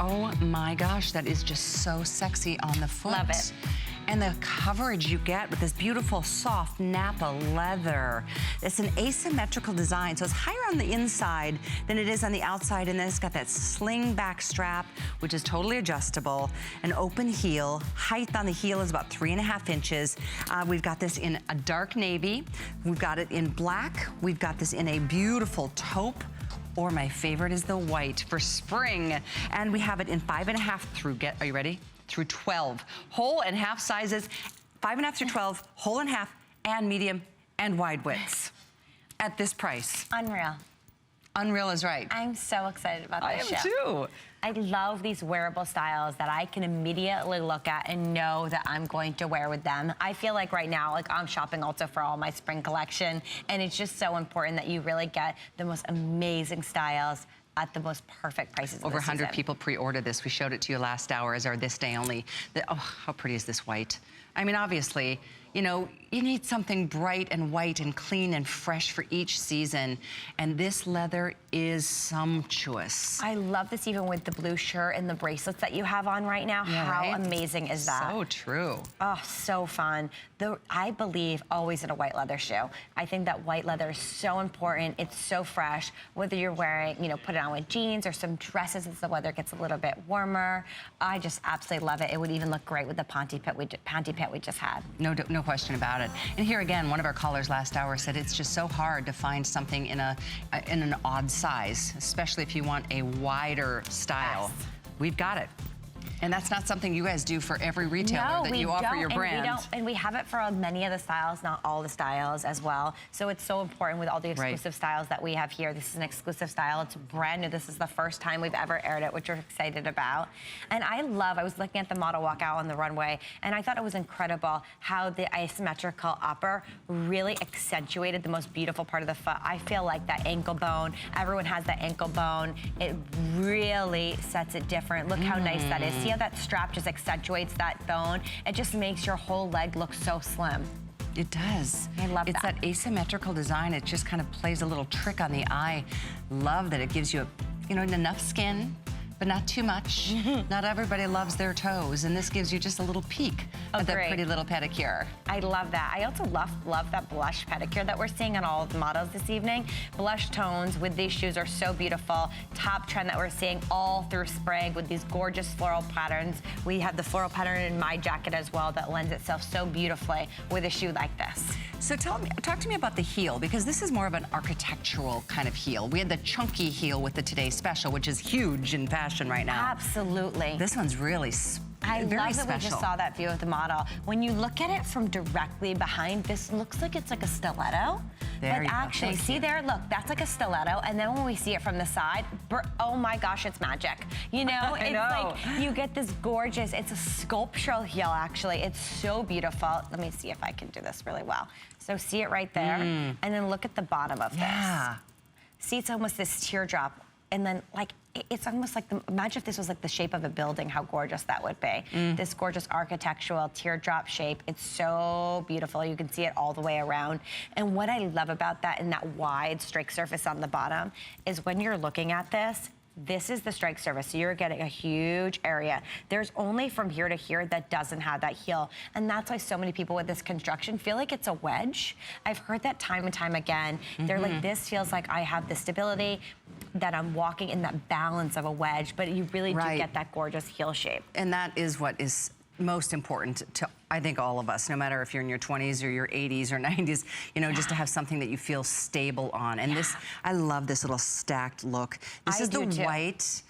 Oh my gosh, that is just so sexy on the foot. Love it. And the coverage you get with this beautiful soft Napa leather. It's an asymmetrical design, so it's higher on the inside than it is on the outside, and then it's got that sling back strap, which is totally adjustable, an open heel. Height on the heel is about 3.5 inches. We've got this in a dark navy. We've got it in black. We've got this in a beautiful taupe, or my favorite is the white for spring. And we have it in 5.5 through, are you ready? Through 12. Whole and half sizes, 5.5 through 12, whole and half, and medium and wide widths at this price. Unreal. Unreal is right. I'm so excited about this I am too. I love these wearable styles that I can immediately look at and know that I'm going to wear with them. I feel like right now, like I'm shopping also for all my spring collection, and it's just so important that you really get the most amazing styles at the most perfect prices. Over 100 people pre-ordered this. We showed it to you last hour as our this day only. Oh, how pretty is this white? I mean, obviously, you know, you need something bright and white and clean and fresh for each season. And this leather is sumptuous. I love this even with the blue shirt and the bracelets that you have on right now. Yeah, how right? amazing is that? So true. Oh, so fun. I believe always in a white leather shoe. I think that white leather is so important. It's so fresh. Whether you're wearing, you know, put it on with jeans or some dresses as the weather gets a little bit warmer. I just absolutely love it. It would even look great with the panty pit we just had. No question about it. And here again, one of our callers last hour said it's just so hard to find something in an odd size, especially if you want a wider style. Yes. We've got it. And that's not something you guys do for every retailer that you offer your brand. And we have it for many of the styles, not all the styles as well. So it's so important with all the exclusive styles that we have here. This is an exclusive style. It's brand new. This is the first time we've ever aired it, which we're excited about. And I was looking at the model walk out on the runway, and I thought it was incredible how the asymmetrical upper really accentuated the most beautiful part of the foot. I feel like that ankle bone, everyone has that ankle bone. It really sets it different. Look how nice that is. See how that strap just accentuates that bone? It just makes your whole leg look so slim. It does. I love that. It's that asymmetrical design. It just kind of plays a little trick on the eye. Love that it gives you, enough skin, but not too much. Not everybody loves their toes, and this gives you just a little peek of that pretty little pedicure. I love that. I also love that blush pedicure that we're seeing on all of the models this evening. Blush tones with these shoes are so beautiful. Top trend that we're seeing all through spring with these gorgeous floral patterns. We have the floral pattern in my jacket as well that lends itself so beautifully with a shoe like this. So talk to me about the heel, because this is more of an architectural kind of heel. We had the chunky heel with the Today Special, which is huge in fashion right now. Absolutely. This one's really I very love that special. we just saw that view of the model. When you look at it from directly behind, this looks like it's like a stiletto. There but actually, see there, look, that's like a stiletto. And then when we see it from the side, oh my gosh, it's magic. You know, it's like you get this gorgeous, it's a sculptural heel actually. It's so beautiful. Let me see if I can do this really well. So see it right there. And then look at the bottom of this. See, it's almost this teardrop. And then like, it's almost like, imagine if this was like the shape of a building, how gorgeous that would be. This gorgeous architectural teardrop shape. It's so beautiful. You can see it all the way around. And what I love about that and that wide strike surface on the bottom is when you're looking at this is the strike surface, so you're getting a huge area. There's only from here to here that doesn't have that heel, and that's why so many people with this construction feel like it's a wedge. I've heard that time and time again. They're like, this feels like I have the stability, that I'm walking in that balance of a wedge, but you really do get that gorgeous heel shape. And that is what is most important to, I think, all of us, no matter if you're in your 20s or your 80s or 90s, just to have something that you feel stable on. And this, I love this little stacked look. This is the white.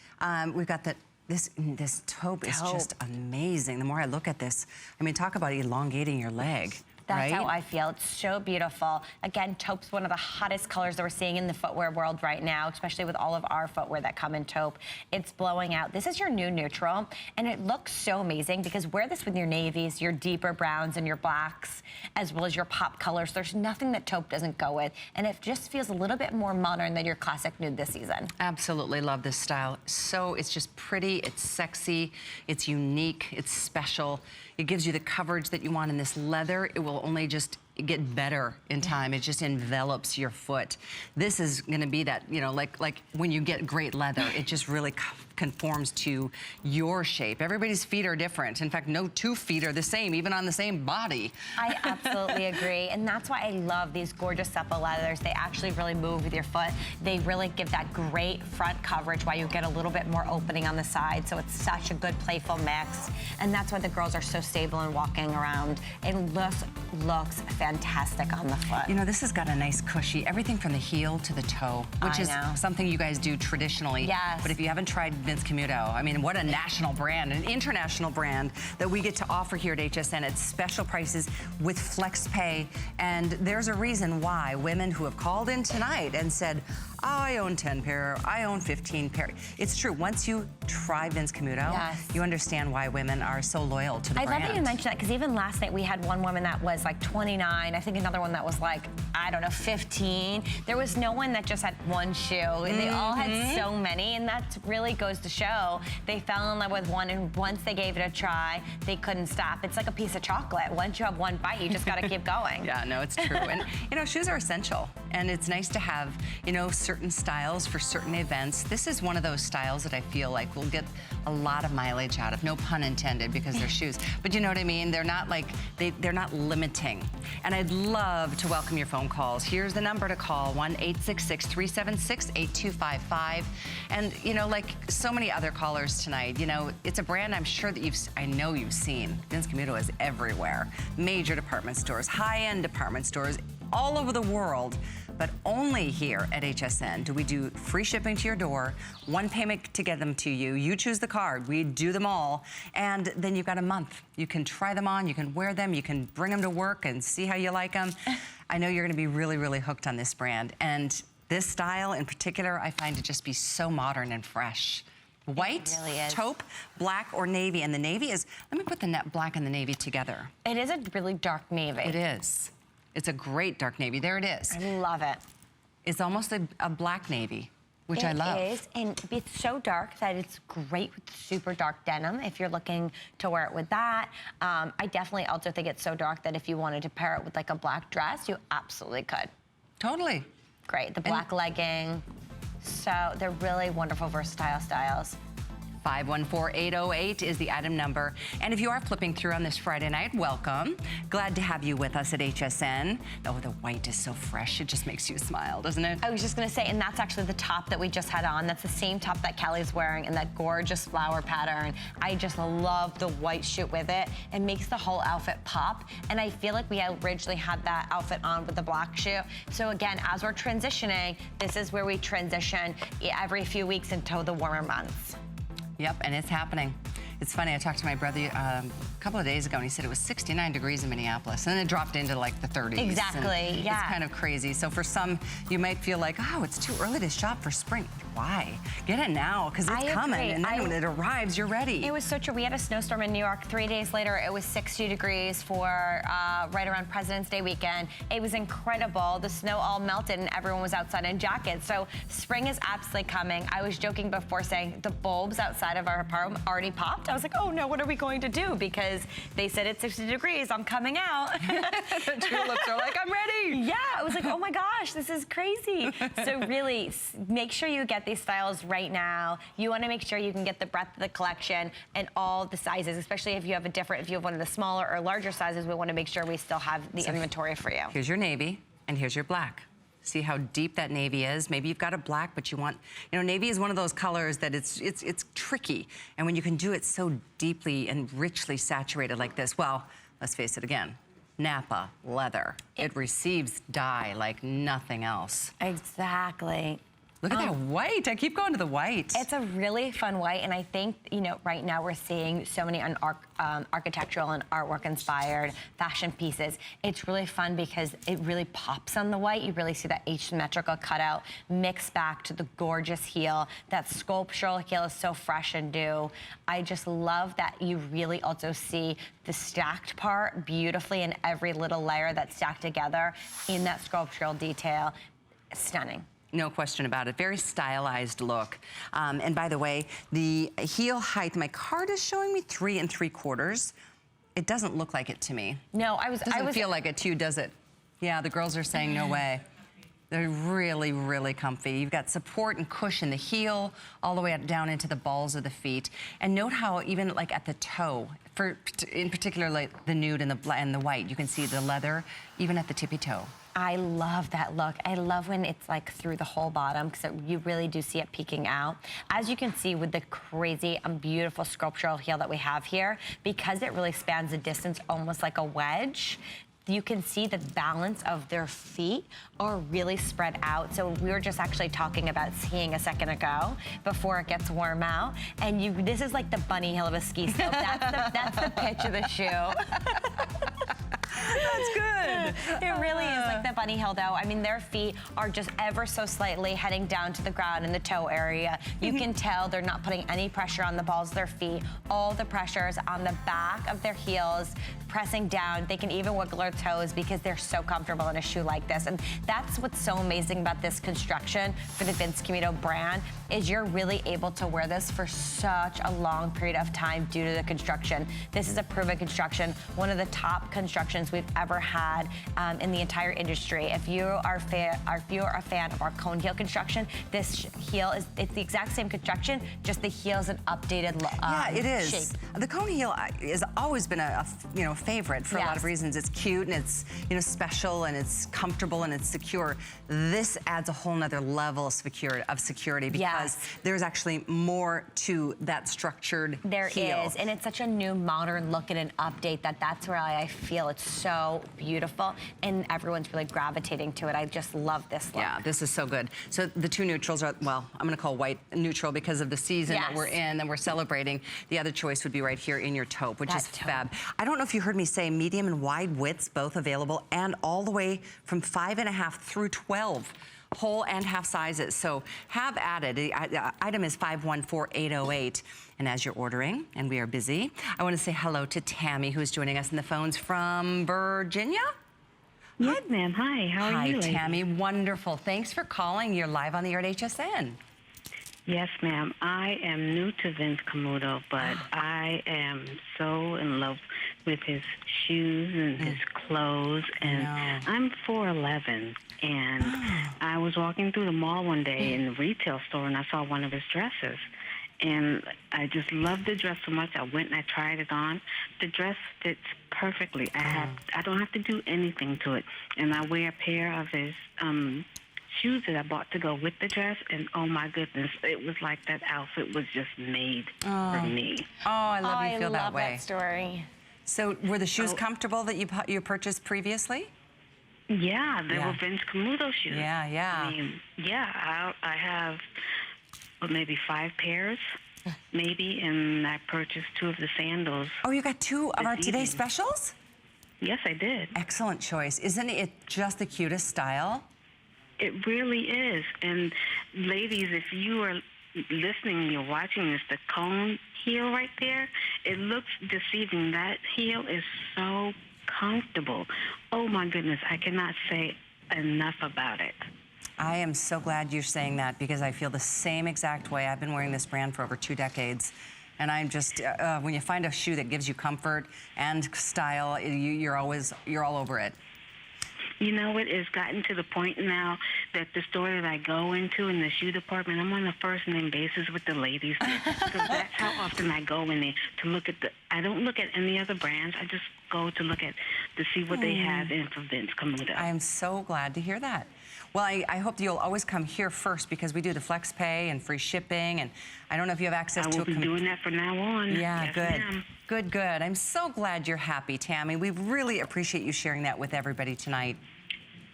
We've got this taupe is just amazing. The more I look at this, I mean, talk about elongating your leg. That's how I feel. It's so beautiful. Again, taupe's one of the hottest colors that we're seeing in the footwear world right now, especially with all of our footwear that come in taupe. It's blowing out. This is your new neutral, and it looks so amazing because wear this with your navies, your deeper browns, and your blacks, as well as your pop colors. There's nothing that taupe doesn't go with, and it just feels a little bit more modern than your classic nude this season. Absolutely love this style. So it's just pretty, it's sexy, it's unique, it's special. It gives you the coverage that you want in this leather. It will only just get better in time. It just envelops your foot. This is gonna be that, like when you get great leather, it just really conforms to your shape. Everybody's feet are different. In fact, no two feet are the same, even on the same body. I absolutely agree. And that's why I love these gorgeous supple leathers. They actually really move with your foot. They really give that great front coverage while you get a little bit more opening on the side. So it's such a good playful mix. And that's why the girls are so stable and walking around. It looks fantastic on the foot. You know, this has got a nice cushy, everything from the heel to the toe, which is something you guys do traditionally. Yes. But if you haven't tried Vince Camuto, I mean, what a national brand, an international brand that we get to offer here at HSN at special prices with flex pay. And there's a reason why women who have called in tonight and said, oh, I own 10 pair, I own 15 pair. It's true, once you try Vince Camuto, you understand why women are so loyal to the brand. I love that you mentioned that, because even last night we had one woman that was like 29, I think another one that was like, I don't know, 15. There was no one that just had one shoe. They all had so many, and that really goes to show they fell in love with one, and once they gave it a try, they couldn't stop. It's like a piece of chocolate. Once you have one bite, you just gotta keep going. Yeah, no, it's true. And you know, shoes are essential, and it's nice to have, you know, certain styles for certain events. This is one of those styles that I feel like we'll get a lot of mileage out of, no pun intended, because they're shoes. But you know what I mean? They're not like, they're not limiting. And I'd love to welcome your phone calls. Here's the number to call, 1-866-376-8255. And you know, like so many other callers tonight, you know, it's a brand I'm sure that I know you've seen. Vince Camuto is everywhere. Major department stores, high-end department stores, all over the world. But only here at HSN do we do free shipping to your door, one payment to get them to you. You choose the card, we do them all, and then you've got a month. You can try them on, you can wear them, you can bring them to work and see how you like them. I know you're gonna be really, really hooked on this brand. And this style in particular, I find to just be so modern and fresh. White, taupe, black, or navy. And the navy is, let me put the black and the navy together. It is a really dark navy. It is. It's a great dark navy. There it is. I love it. It's almost a black navy, which I love. It is, and it's so dark that it's great with super dark denim if you're looking to wear it with that. I definitely also think it's so dark that if you wanted to pair it with like a black dress, you absolutely could. Totally. Great, the black legging. So they're really wonderful, versatile styles. 514-808 is the item number. And if you are flipping through on this Friday night, welcome. Glad to have you with us at HSN. Oh, the white is so fresh. It just makes you smile, doesn't it? I was just gonna say, and that's actually the top that we just had on. That's the same top that Kelly's wearing in that gorgeous flower pattern. I just love the white shoot with it. It makes the whole outfit pop. And I feel like we originally had that outfit on with the black shoe. So again, as we're transitioning, this is where we transition every few weeks into the warmer months. Yep, and it's happening. It's funny, I talked to my brother a couple of days ago, and he said it was 69 degrees in Minneapolis, and then it dropped into like the 30s. Exactly, yeah. It's kind of crazy. So for some, you might feel like, oh, it's too early to shop for spring. Why? Get it now, because it's coming, and then when it arrives, you're ready. It was so true. We had a snowstorm in New York. 3 days later, it was 60 degrees for right around President's Day weekend. It was incredible. The snow all melted, and everyone was outside in jackets. So spring is absolutely coming. I was joking before saying the bulbs outside of our apartment already popped. I was like, oh no, what are we going to do? Because they said it's 60 degrees, I'm coming out. The tulips are like, I'm ready. Yeah, I was like, oh my gosh, this is crazy. So really, make sure you get these styles right now. You wanna make sure you can get the breadth of the collection and all the sizes, especially if you have if you have one of the smaller or larger sizes, we wanna make sure we still have the inventory for you. Here's your navy, and here's your black. See how deep that navy is? Maybe you've got a black, but you want, you know, navy is one of those colors that it's tricky. And when you can do it so deeply and richly saturated like this, well, let's face it again, Napa leather. It receives dye like nothing else. Exactly. Look at that white. I keep going to the white. It's a really fun white, and I think, you know, right now we're seeing so many architectural and artwork inspired fashion pieces. It's really fun because it really pops on the white. You really see that asymmetrical cutout mixed back to the gorgeous heel. That sculptural heel is so fresh and new. I just love that you really also see the stacked part beautifully in every little layer that's stacked together in that sculptural detail. Stunning. No question about it. Very stylized look. And by the way, the heel height, my card is showing me 3 3/4. It doesn't look like it to me. No, Doesn't feel like it to you, does it? Yeah, the girls are saying no way. They're really, really comfy. You've got support and cushion, the heel, all the way down into the balls of the feet. And note how even like at the toe, in particular like the nude and the white, you can see the leather even at the tippy toe. I love that look. I love when it's like through the whole bottom because you really do see it peeking out. As you can see with the crazy and beautiful sculptural heel that we have here, because it really spans the distance almost like a wedge, you can see the balance of their feet are really spread out. So we were just actually talking about skiing a second ago before it gets warm out. And this is like the bunny heel of a ski slope. That's the pitch of the shoe. That's good. It really is like the bunny hill though. I mean, their feet are just ever so slightly heading down to the ground in the toe area. You can tell they're not putting any pressure on the balls of their feet. All the pressure is on the back of their heels, pressing down. They can even wiggle their toes because they're so comfortable in a shoe like this. And that's what's so amazing about this construction for the Vince Camuto brand is you're really able to wear this for such a long period of time due to the construction. This is a proven construction, one of the top constructions we've ever had in the entire industry. If you are a fan of our cone heel construction, this heel it's the exact same construction, just the heel is an updated yeah, it is. shape. The cone heel has always been a favorite for a lot of reasons. It's cute and it's special and it's comfortable and it's secure. This adds a whole nother level of security because there's actually more to that structured heel. There is, and it's such a new modern look and an update that's where I feel it's so beautiful and everyone's really gravitating to it. I just love this look. Yeah, this is so good. So the two neutrals are, well, I'm gonna call white neutral because of the season that we're in and we're celebrating. The other choice would be right here in your taupe, which is fab. I don't know if you heard me say medium and wide widths both available and all the way from 5.5 through 12. Whole and half sizes. So have added. The item is 514808. And as you're ordering, and we are busy, I want to say hello to Tammy, who's joining us in the phones from Virginia. Yes, ma'am. Hi, how are you? Hi, Tammy. Wonderful. Thanks for calling. You're live on the air at HSN. Yes, ma'am. I am new to Vince Camuto, but I am so in love with his shoes and his clothes. And I'm 4'11", and I was walking through the mall one day in the retail store, and I saw one of his dresses. And I just loved the dress so much. I went and I tried it on. The dress fits perfectly. I don't have to do anything to it. And I wear a pair of his shoes that I bought to go with the dress, and oh my goodness, it was like that outfit was just made for me. Oh, I love you feel that way. I love that story. So were the shoes comfortable that you purchased previously? Yeah, they were Vince Camuto shoes. Yeah, yeah. I mean, yeah, I have maybe 5 pairs, maybe, and I purchased 2 of the sandals. Oh, you got 2 of our today's specials? Yes, I did. Excellent choice. Isn't it just the cutest style? It really is. And ladies, if you are listening and you're watching this, the cone heel right there, it looks deceiving. That heel is so comfortable. Oh my goodness, I cannot say enough about it. I am so glad you're saying that because I feel the same exact way. I've been wearing this brand for over 2 decades. And I'm just, when you find a shoe that gives you comfort and style, you're all over it. You know, it has gotten to the point now that the store that I go into in the shoe department, I'm on a first-name basis with the ladies there, because that's how often I go in there to look at I don't look at any other brands. I just go to look at, to see what they have in for Vince Camuto. I am so glad to hear that. Well, I hope you'll always come here first because we do the flex pay and free shipping, and I don't know if you have access to I will be doing that from now on. Yeah, yes, good. ma'am. Good, good. I'm so glad you're happy, Tammy. We really appreciate you sharing that with everybody tonight.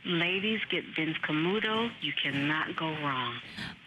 Ladies, get Vince Camuto. You cannot go wrong.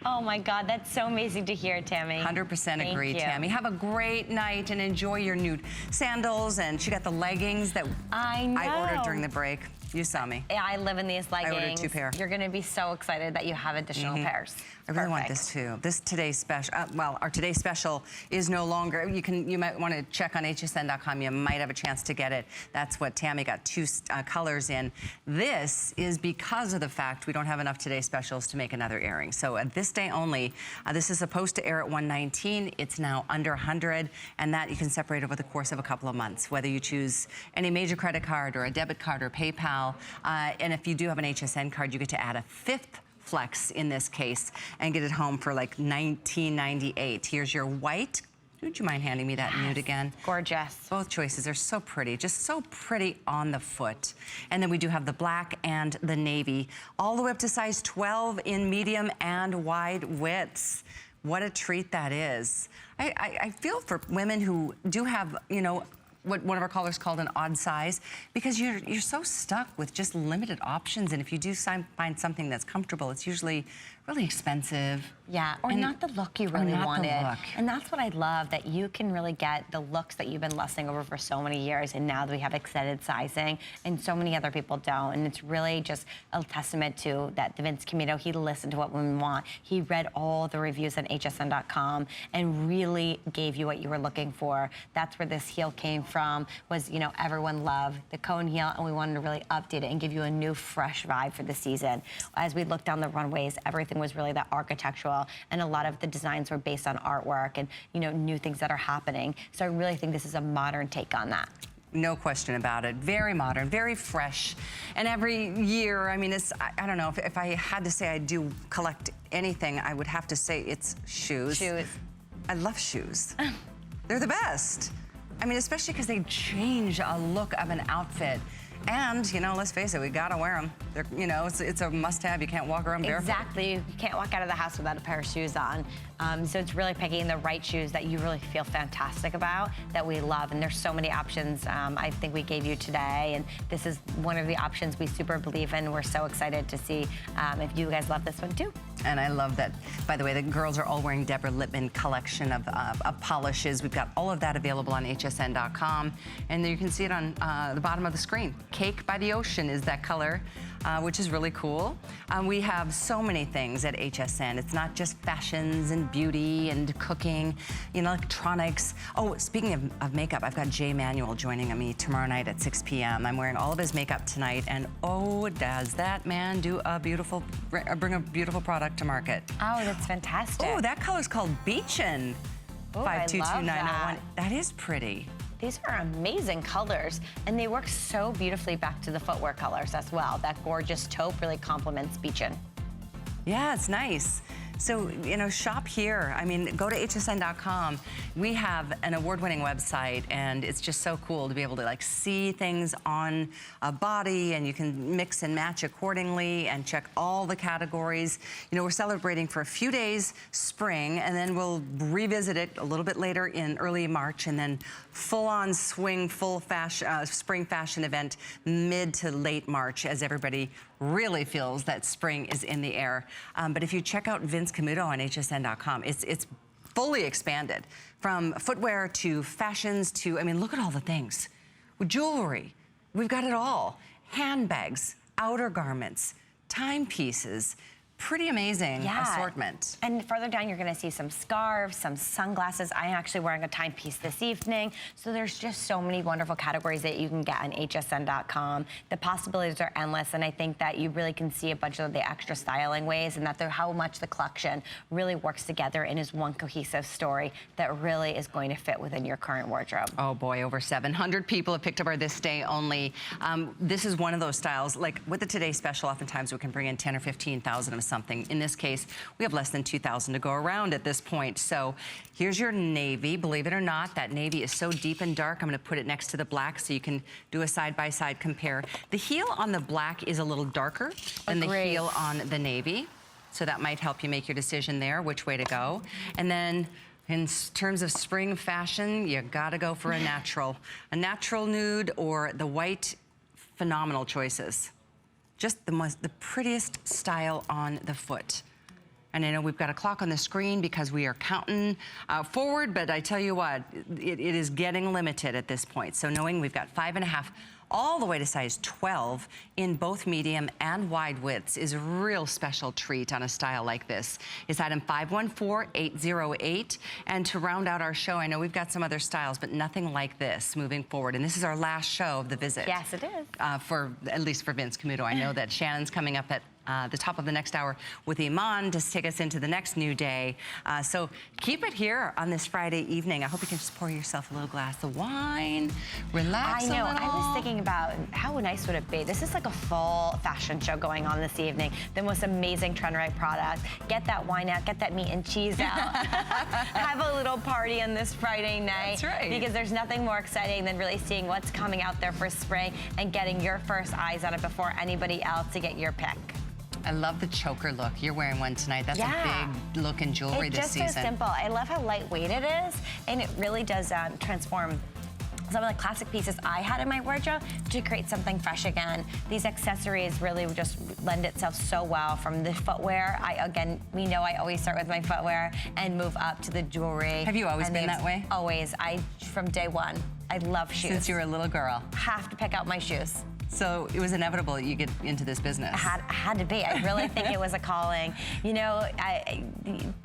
Oh my God, that's so amazing to hear, Tammy. 100% agree, Tammy. Have a great night and enjoy your new sandals. And she got the leggings that I ordered during the break. You saw me. Yeah, I live in these leggings. I ordered 2 pairs. You're going to be so excited that you have additional pairs. I really want this too. This today's special, well, our today's special is no longer, you might want to check on hsn.com. You might have a chance to get it. That's what Tammy got 2 colors in. This is because of the fact we don't have enough today's specials to make another airing. So at this day only, this is supposed to air at 119. It's now under 100, and that you can separate over the course of a couple of months, whether you choose any major credit card or a debit card or PayPal. style. And if you do have an HSN card, you get to add a 5th flex in this case and get it home for like $19.98. Here's your white. Would you mind handing me that nude again? Gorgeous. Both choices are so pretty, just so pretty on the foot. And then we do have the black and the navy, all the way up to size 12 in medium and wide widths. What a treat that is. I feel for women who do have, you know, what one of our callers called an odd size, because you're so stuck with just limited options, and if you do find something that's comfortable, it's usually really expensive. Yeah, or not the look you really wanted. And that's what I love, that you can really get the looks that you've been lusting over for so many years, and now that we have extended sizing, and so many other people don't. And it's really just a testament to that Vince Camuto, he listened to what women want. He read all the reviews on hsn.com and really gave you what you were looking for. That's where this heel came from, was, you know, everyone loved the cone heel, and we wanted to really update it and give you a new, fresh vibe for the season. As we looked down the runways, everything was really that architectural, and a lot of the designs were based on artwork and, you know, new things that are happening. So I really think this is a modern take on that. No question about it. Very modern, very fresh. And every year, I mean, it's, I don't know, if I had to say I do collect anything, I would have to say it's shoes. Shoes. I love shoes. They're the best. I mean, especially because they change a look of an outfit. And, you know, let's face it, we gotta wear them. They're, you know, it's a must-have. You can't walk around barefoot. Exactly. You can't walk out of the house without a pair of shoes on. So it's really picking the right shoes that you really feel fantastic about, that we love. And there's so many options I think we gave you today. And this is one of the options we super believe in. We're so excited to see if you guys love this one too. And I love that, by the way, the girls are all wearing Deborah Lippmann collection of polishes. We've got all of that available on hsn.com. And you can see it on the bottom of the screen. Cake by the Ocean is that color, which is really cool. We have so many things at HSN. It's not just fashions and beauty and cooking, you know, electronics. Oh, speaking of makeup, I've got Jay Manuel joining me tomorrow night at 6 p.m. I'm wearing all of his makeup tonight, and oh, does that man do a beautiful, bring a beautiful product to market. Oh, that's fantastic. Oh, that color's called Beachin'. Oh, 522901. That is pretty. These are amazing colors, and they work so beautifully back to the footwear colors as well. That gorgeous taupe really complements Beachin'. Yeah, it's nice. So, you know, shop here. I mean, go to hsn.com. We have an award-winning website, and it's just so cool to be able to, like, see things on a body, and you can mix and match accordingly and check all the categories. You know, we're celebrating for a few days spring, and then we'll revisit it a little bit later in early March, and then full-on swing, full fashion, spring fashion event mid to late March, as everybody really feels that spring is in the air. But if you check out Vince Camuto on hsn.com, it's fully expanded from footwear to fashions to, I mean, look at all the things. With jewelry, we've got it all. Handbags, outer garments, timepieces. Pretty amazing assortment. And further down, you're gonna see some scarves, some sunglasses. I'm actually wearing a timepiece this evening. So there's just so many wonderful categories that you can get on hsn.com. The possibilities are endless, and I think that you really can see a bunch of the extra styling ways, and that how much the collection really works together and is one cohesive story that really is going to fit within your current wardrobe. Oh boy, over 700 people have picked up our This Day Only. This is one of those styles, like with the Today Special, oftentimes we can bring in 10 or 15,000 of something. In this case, we have less than 2,000 to go around at this point. So here's your navy. Believe it or not, that navy is so deep and dark. I'm going to put it next to the black so you can do a side-by-side compare. The heel on the black is a little darker than the heel on the navy. So that might help you make your decision there, which way to go. And then in terms of spring fashion, you got to go for a natural nude or the white. Phenomenal choices. Just the prettiest style on the foot. And I know we've got a clock on the screen because we are counting forward, but I tell you what, it is getting limited at this point. So knowing we've got 5.5 all the way to size 12 in both medium and wide widths is a real special treat on a style like this. It's item 514808. And to round out our show, I know we've got some other styles, but nothing like this moving forward. And this is our last show of the visit. Yes, it is. At least for Vince Camuto. I know that Shannon's coming up at the top of the next hour with Iman to take us into the next new day. So keep it here on this Friday evening. I hope you can just pour yourself a little glass of wine, relax I know. a little. I was thinking about how nice would it be. This is like a full fashion show going on this evening. The most amazing trend right product. Get that wine out, get that meat and cheese out. Have a little party on this Friday night. That's right. Because there's nothing more exciting than really seeing what's coming out there for spring and getting your first eyes on it before anybody else to get your pick. I love the choker look. You're wearing one tonight. That's a big look in jewelry this season. It's just so simple. I love how lightweight it is, and it really does transform some of the classic pieces I had in my wardrobe to create something fresh again. These accessories really just lend itself so well from the footwear. We know I always start with my footwear and move up to the jewelry. Have you always been that way? Always. From day one. I love shoes. Since you were a little girl. Have to pick out my shoes. So it was inevitable that you get into this business. Had to be. I really think it was a calling. You know,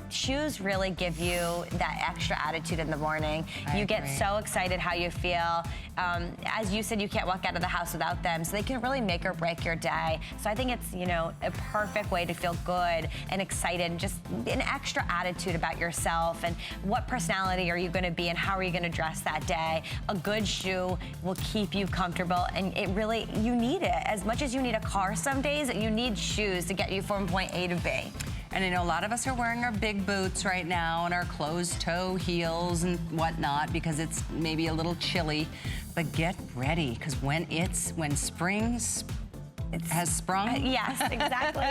shoes really give you that extra attitude in the morning. You get so excited how you feel. As you said, you can't walk out of the house without them, so they can really make or break your day. So I think it's, you know, a perfect way to feel good and excited, and just an extra attitude about yourself and what personality are you going to be and how are you going to dress that day. A good shoe will keep you comfortable, and it really, you need it. As much as you need a car some days, you need shoes to get you from point A to B. And I know a lot of us are wearing our big boots right now and our closed-toe heels and whatnot because it's maybe a little chilly. But get ready, because when spring has sprung. Yes, exactly.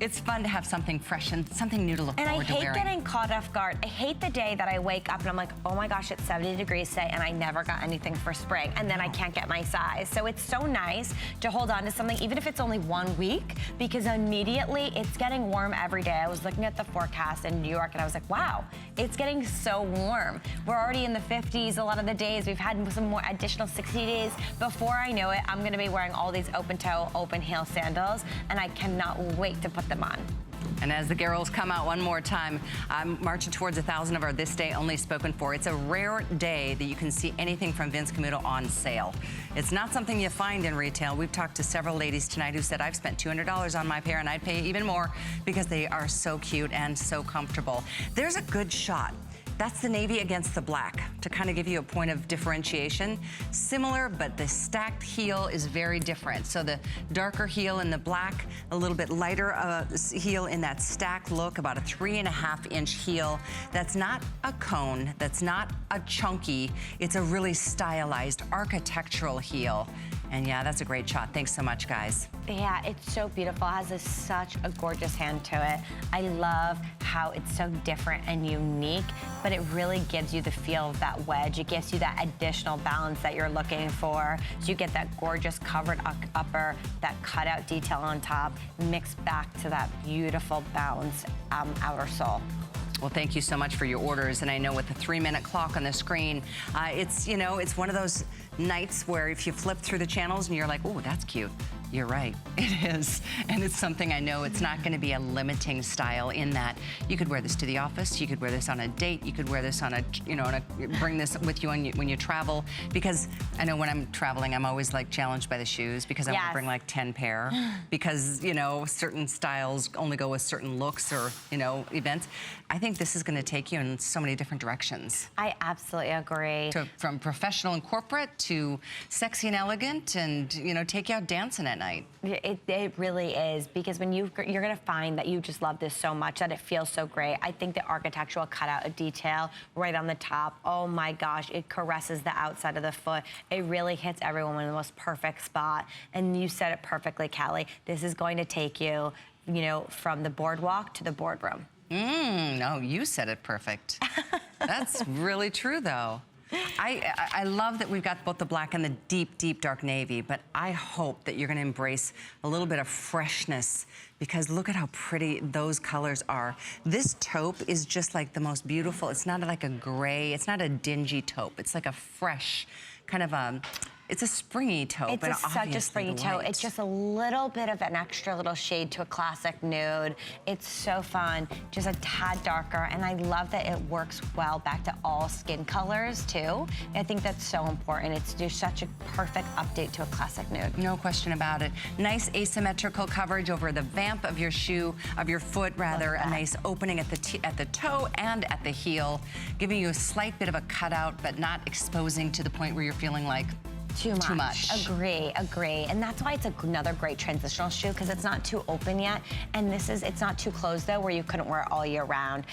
It's fun to have something fresh and something new to look forward to wearing. And I hate getting caught off guard. I hate the day that I wake up and I'm like, oh my gosh, it's 70 degrees today and I never got anything for spring. And then I can't get my size. So it's so nice to hold on to something, even if it's only 1 week, because immediately it's getting warm every day. I was looking at the forecast in New York and I was like, wow, it's getting so warm. We're already in the 50s a lot of the days. We've had some more additional 60 days. Before I know it, I'm gonna be wearing all these open-toe, open-heel sandals, and I cannot wait to put them on. And as the girls come out one more time, I'm marching towards 1,000 of our This Day Only Spoken For. It's a rare day that you can see anything from Vince Camuto on sale. It's not something you find in retail. We've talked to several ladies tonight who said, I've spent $200 on my pair and I'd pay even more because they are so cute and so comfortable. There's a good shot. That's the navy against the black to kind of give you a point of differentiation. Similar, but the stacked heel is very different. So the darker heel in the black, a little bit lighter heel in that stacked look, about a 3.5-inch heel. That's not a cone, that's not a chunky, it's a really stylized architectural heel. And yeah, that's a great shot. Thanks so much, guys. Yeah, it's so beautiful. It has such a gorgeous hand to it. I love how it's so different and unique, but it really gives you the feel of that wedge. It gives you that additional balance that you're looking for. So you get that gorgeous covered upper, that cutout detail on top, mixed back to that beautiful balanced outer sole. Well, thank you so much for your orders. And I know with the 3-minute clock on the screen, it's one of those nights where if you flip through the channels and you're like, oh, that's cute. You're right, it is. And it's something I know it's not gonna be a limiting style in that you could wear this to the office, you could wear this on a date, you could wear this on bring this with you when you travel. Because I know when I'm traveling, I'm always like challenged by the shoes because I want to bring like 10 pair because, certain styles only go with certain looks or, events. I think this is gonna take you in so many different directions. I absolutely agree. From professional and corporate to sexy and elegant and, take you out dancing at night. It really is, because when you're gonna find that you just love this so much that it feels so great. I think the architectural cutout of detail right on the top, oh my gosh, it caresses the outside of the foot. It really hits everyone in the most perfect spot. And you said it perfectly, Callie. This is going to take you, from the boardwalk to the boardroom. No, you said it perfect. That's really true, though. I love that we've got both the black and the deep, deep dark navy, but I hope that you're gonna embrace a little bit of freshness because look at how pretty those colors are. This taupe is just like the most beautiful. It's not like a gray, it's not a dingy taupe. It's like a fresh, kind of It's a springy taupe. It's such a springy taupe. It's just a little bit of an extra little shade to a classic nude. It's so fun, just a tad darker, and I love that it works well back to all skin colors too. I think that's so important. It's just such a perfect update to a classic nude. No question about it. Nice asymmetrical coverage over the vamp of your shoe, of your foot rather. A nice opening at the toe and at the heel, giving you a slight bit of a cutout, but not exposing to the point where you're feeling like too much. Agree. And that's why it's another great transitional shoe, because it's not too open yet. And it's not too closed though, where you couldn't wear it all year round.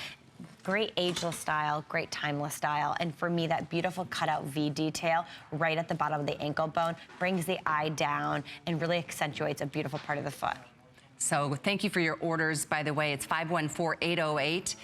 Great ageless style, great timeless style. And for me, that beautiful cutout V detail right at the bottom of the ankle bone brings the eye down and really accentuates a beautiful part of the foot. So thank you for your orders, by the way. It's 514-808.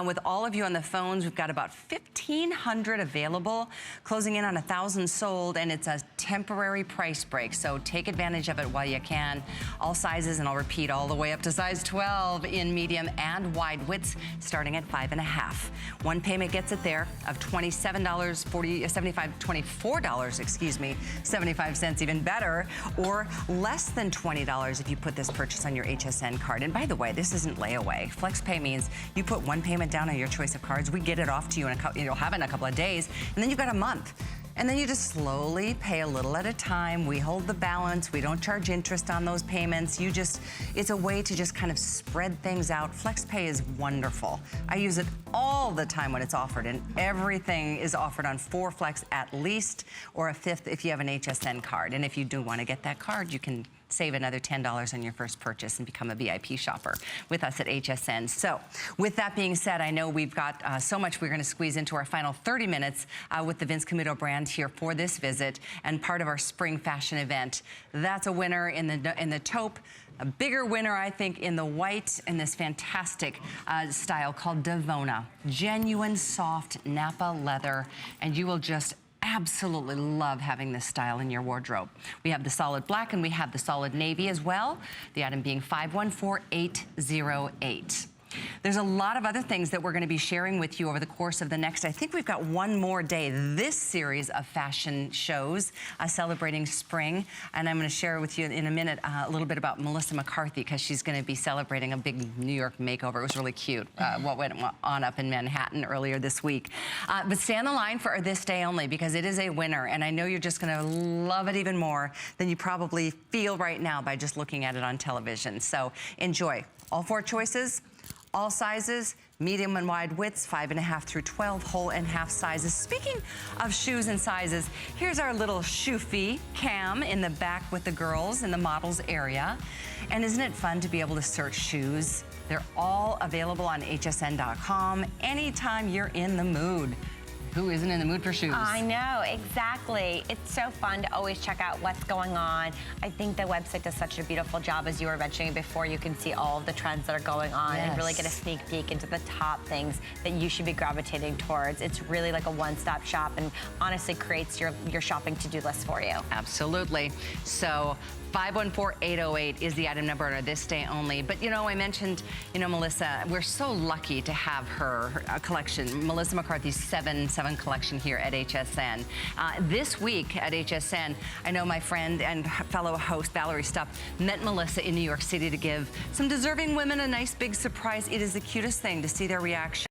With all of you on the phones, we've got about 1,500 available, closing in on 1,000 sold, and it's a temporary price break. So take advantage of it while you can. All sizes, and I'll repeat, all the way up to size 12 in medium and wide widths, starting at 5.5. One payment gets it there of $24, excuse me, 75 cents, even better, or less than $20 if you put this purchase on your HSN card. And by the way, this isn't layaway. FlexPay means you put one payment down on your choice of cards, we get it off to you in you'll have it in a couple of days, and then you've got a month. And then you just slowly pay a little at a time. We hold the balance. We don't charge interest on those payments. It's a way to just kind of spread things out. FlexPay is wonderful. I use it all the time when it's offered, and everything is offered on 4 Flex at least, or a 5th if you have an HSN card. And if you do want to get that card, you can save another $10 on your first purchase and become a VIP shopper with us at HSN. So with that being said, I know we've got so much we're going to squeeze into our final 30 minutes with the Vince Camuto brand here for this visit and part of our spring fashion event. That's a winner in the taupe. A bigger winner, I think, in the white and this fantastic style called Devona. Genuine soft Napa leather, and you will just absolutely love having this style in your wardrobe. We have the solid black and we have the solid navy as well. The item being 514808. There's a lot of other things that we're going to be sharing with you over the course of the next, I think we've got one more day, this series of fashion shows celebrating spring. And I'm going to share with you in a minute a little bit about Melissa McCarthy, because she's going to be celebrating a big New York makeover. It was really cute, what went on up in Manhattan earlier this week. But stay on the line for this day only, because it is a winner. And I know you're just going to love it even more than you probably feel right now by just looking at it on television. So enjoy. All 4 choices. All sizes, medium and wide widths, 5.5 through 12, whole and half sizes. Speaking of shoes and sizes, here's our little shoefy cam in the back with the girls in the models area. And isn't it fun to be able to search shoes? They're all available on hsn.com anytime you're in the mood. Who isn't in the mood for shoes? I know, exactly. It's so fun to always check out what's going on. I think the website does such a beautiful job, as you were mentioning before. You can see all of the trends that are going on and really get a sneak peek into the top things that you should be gravitating towards. It's really like a one-stop shop, and honestly creates your shopping to-do list for you. Absolutely. So 514-808 is the item number on this day only. But you know, I mentioned, Melissa, we're so lucky to have her collection, Melissa McCarthy's 7 collection here at HSN. This week at HSN, I know my friend and fellow host Valerie Stupp met Melissa in New York City to give some deserving women a nice big surprise. It is the cutest thing to see their reaction.